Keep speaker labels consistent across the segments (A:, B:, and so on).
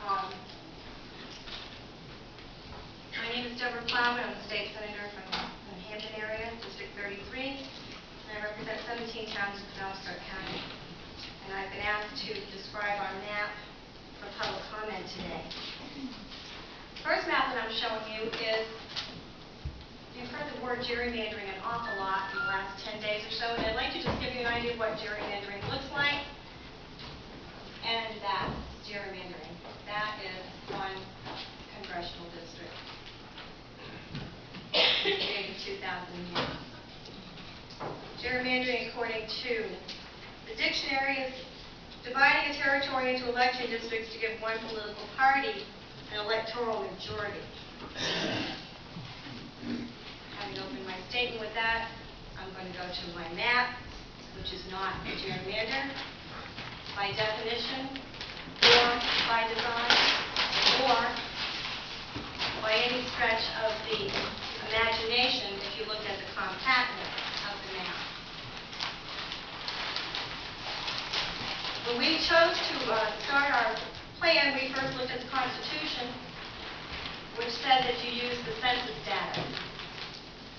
A: My name is Debra Plowman. I'm the state senator from the Hampton area, District 33, and I represent 17 towns in Augusta County. And I've been asked to describe our map for public comment today. The first map that I'm showing you is, you've heard the word gerrymandering an awful lot in the last 10 days or so, and I'd like to just give you an idea of what gerrymandering looks like. And that's gerrymandering. That is one congressional district. Created in 2008. Gerrymandering, according to the dictionary, is dividing a territory into election districts to give one political party an electoral majority. Having opened my statement with that, I'm going to go to my map, which is not a gerrymander. By definition, or by design, or by any stretch of the imagination if you looked at the compactness of the map. When we chose to start our plan, we first looked at the Constitution, which said that you use the census data.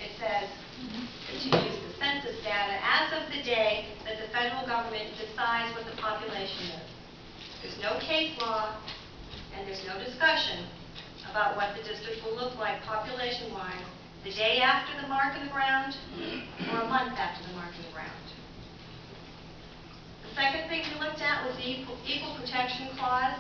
A: It says that you use the census data as of the day that the federal government decides what the population is. There's no case law and there's no discussion about what the district will look like population-wise the day after the mark in the ground or a month after the mark in the ground. The second thing we looked at was the Equal Protection Clause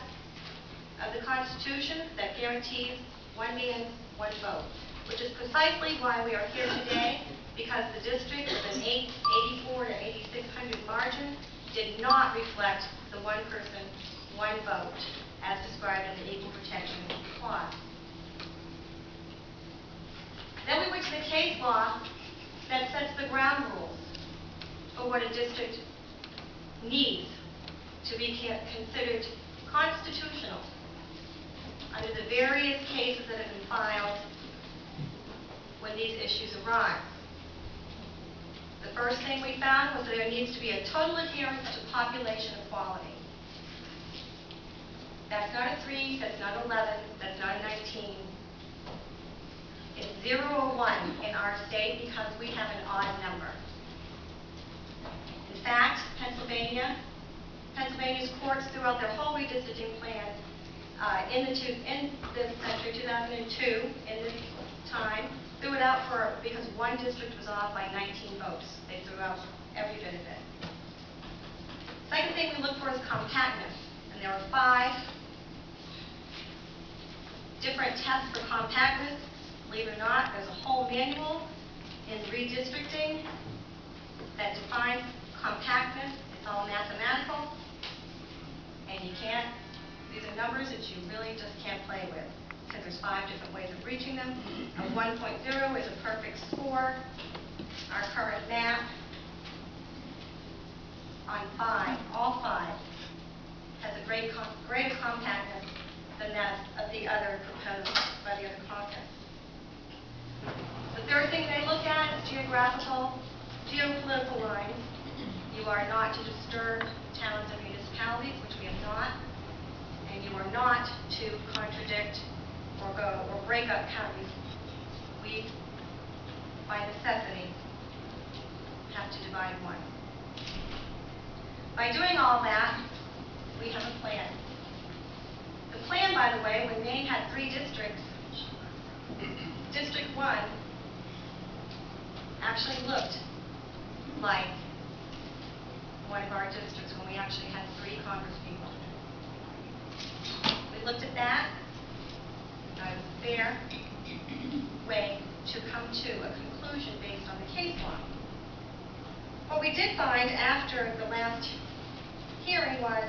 A: of the Constitution that guarantees one man, one vote, which is precisely why we are here today, because the district with an 84 to 8,600 margin did not reflect the one person, one vote, as described in the Equal Protection Clause. Then we went to the case law that sets the ground rules for what a district needs to be considered constitutional under the various cases that have been filed when these issues arise. The first thing we found was that there needs to be a total adherence to population equality. That's not a 3, that's not 11, that's not a 19. It's 0 or 1 in our state because we have an odd number. In fact, Pennsylvania's courts throughout their whole redistricting plan in this century, 2002, in this time, threw it out because one district was off by 19 votes. They threw out every bit of it. Second thing we look for is compactness, and there are 5 different tests for compactness. Believe it or not, there's a whole manual in redistricting that defines compactness. It's all mathematical, and these are numbers that you really just can't play with, because there's 5 different ways of reaching them. A 1.0 is a perfect score. Our current map on 5, all 5, has a greater compactness than that of the other proposed by the other caucus. The third thing they look at is geopolitical lines. You are not to disturb towns and municipalities, which we have not, and you are not to contradict or break up counties. We, by necessity, have to divide one. By doing all that, we have a plan. The plan, by the way, when Maine had 3 districts, District 1 actually looked like one of our districts when we actually had 3 congresspeople. We looked at that. It was a fair way to come to a conclusion based on the case law. What we did find after the last hearing was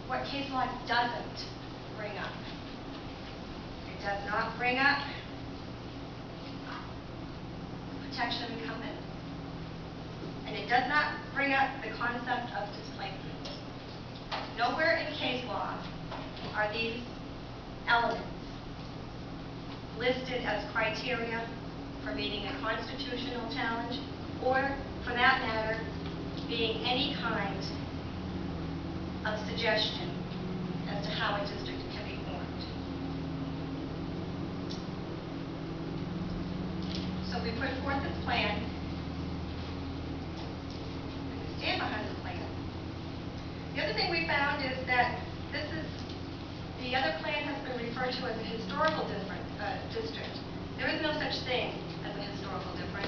A: what case law doesn't bring up. It does not bring up protection of incumbents, and it does not bring up the concept of displacement. Nowhere in case law are these elements listed as criteria for meeting a constitutional challenge, or, for that matter, being any kind of suggestion how a district can be formed. So we put forth this plan. We stand behind the plan. The other thing we found is that the other plan has been referred to as a historical district. There is no such thing as a historical district.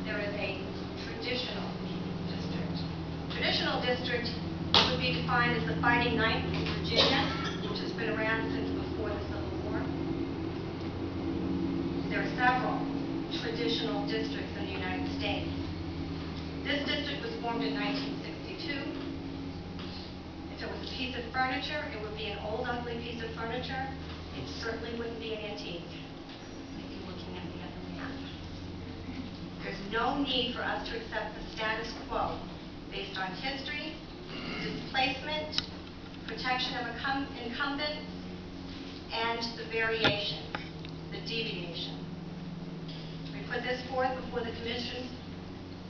A: There is a traditional district. Traditional district would be defined as the Fighting Ninth in Virginia, which has been around since before the Civil War. There are several traditional districts in the United States. This district was formed in 1962. If it was a piece of furniture, it would be an old, ugly piece of furniture. It certainly wouldn't be an antique, if you're looking at the other map. There's no need for us to accept the status quo based on history, displacement, protection of incumbents, and the variation, the deviation. We put this forth before the Commission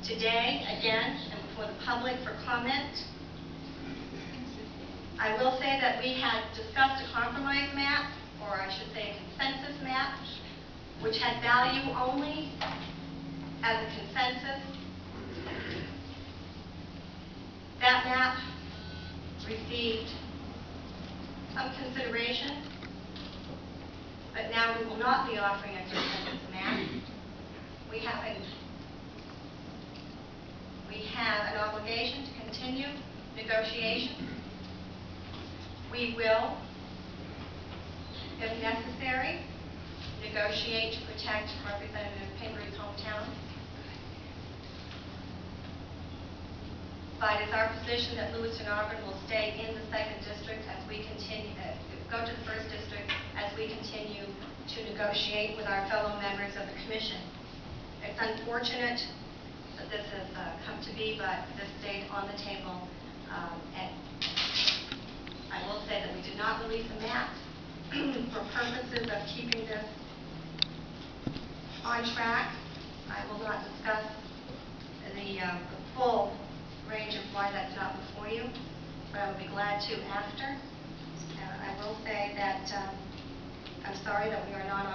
A: today, again, and before the public for comment. I will say that we had discussed a compromise map, or I should say a consensus map, which had value only as a consensus. That map received some consideration, but now we will not be offering a consensus map. We have an obligation to continue negotiations. We will, if necessary, negotiate to protect Representative Pingree hometown. But it's our position that Lewis and Auburn will stay in the 2nd District as we continue, go to the 1st District as we continue to negotiate with our fellow members of the Commission. It's unfortunate that this has come to be, but this stayed on the table. And I will say that we did not release a map for purposes of keeping this on track. I will not discuss the full range of why that's not before you, but I would be glad to after. I will say that I'm sorry that we are not